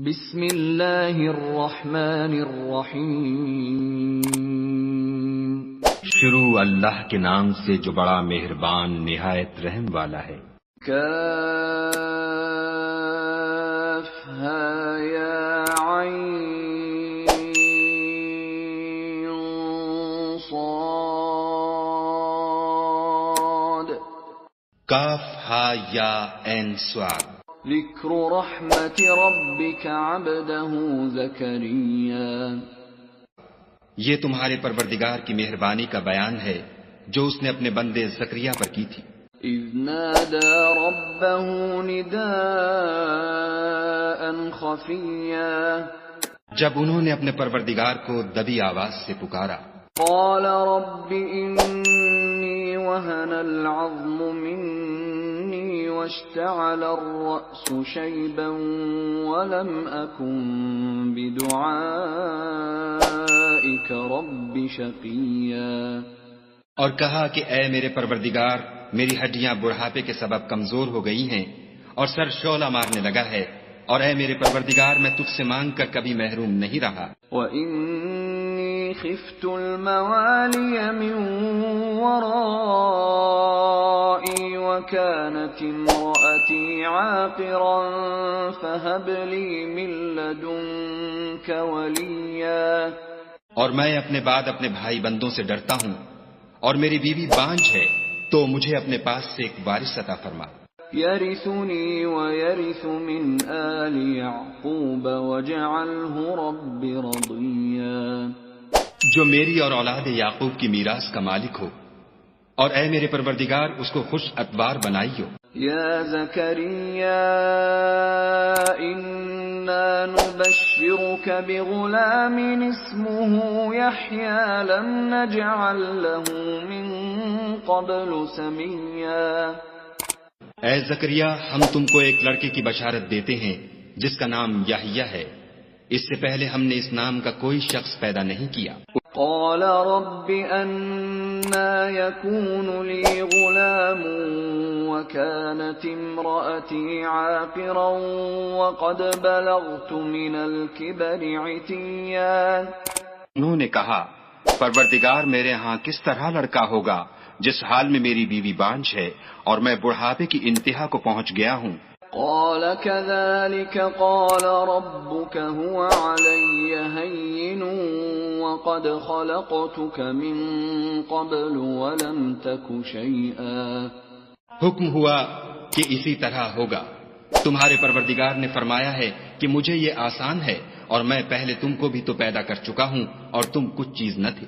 بسم اللہ الرحمن الرحیم۔ شروع اللہ کے نام سے جو بڑا مہربان نہایت رحم والا ہے۔ کاف ہا یا عین صاد۔ کاف ہا یا عین صاد۔ ذکر رحمت ربک عبدہ زکریا۔ یہ تمہارے پروردگار کی مہربانی کا بیان ہے جو اس نے اپنے بندے زکریا پر کی تھی۔ اذ نادى ربه نداء خفيا۔ جب انہوں نے اپنے پروردگار کو دبی آواز سے پکارا۔ قال رب إني وهن العظم مني واشتعل الرأس شيبا ولم أكن بدعائك رب شقيا۔ اور کہا کہ اے میرے پروردگار، میری ہڈیاں بڑھاپے کے سبب کمزور ہو گئی ہیں اور سر شعلہ مارنے لگا ہے، اور اے میرے پروردگار میں تجھ سے مانگ کر کبھی محروم نہیں رہا۔ وَإِنِّي خِفْتُ الْمَوَالِيَ مِنْ وَرَائِي وَكَانَتِ امْرَأَتِي عَاقِرًا فَهَبْ لِي مِنْ لَدُنْكَ وَلِيًّا۔ اور میں اپنے بعد اپنے بھائی بندوں سے ڈرتا ہوں، اور میری بیوی بانجھ ہے، تو مجھے اپنے پاس سے ایک وارث عطا فرما۔ يَرِثُنِي وَيَرِثُ مِنْ آلِ يَعْقُوبَ وَاجْعَلْهُ رَبِّ رَضِيًّا۔ جو میری اور اولاد یعقوب کی میراث کا مالک ہو، اور اے میرے پروردگار اس کو خوش اتوار بنائیو۔ يا زكريا إنا نبشرك بغلام اسمه يحيى لم نجعل له من قبل سميا۔ اے زکریا، ہم تم کو ایک لڑکے کی بشارت دیتے ہیں جس کا نام یحییٰ ہے، اس سے پہلے ہم نے اس نام کا کوئی شخص پیدا نہیں کیا۔ قال رب أنا يكون لي غلام وكانت امرأتي عاقرا وقد بلغت من الكبر عتيا۔ انہوں نے کہا، پروردگار میرے ہاں کس طرح لڑکا ہوگا جس حال میں میری بیوی بانجھ ہے اور میں بڑھاپے کی انتہا کو پہنچ گیا ہوں۔ قال كذلك قال ربك هو علي هين وقد خلقتك من قبل ولم تك شيئا۔ حکم ہوا کہ اسی طرح ہوگا، تمہارے پروردگار نے فرمایا ہے کہ مجھے یہ آسان ہے، اور میں پہلے تم کو بھی تو پیدا کر چکا ہوں اور تم کچھ چیز نہ تھے۔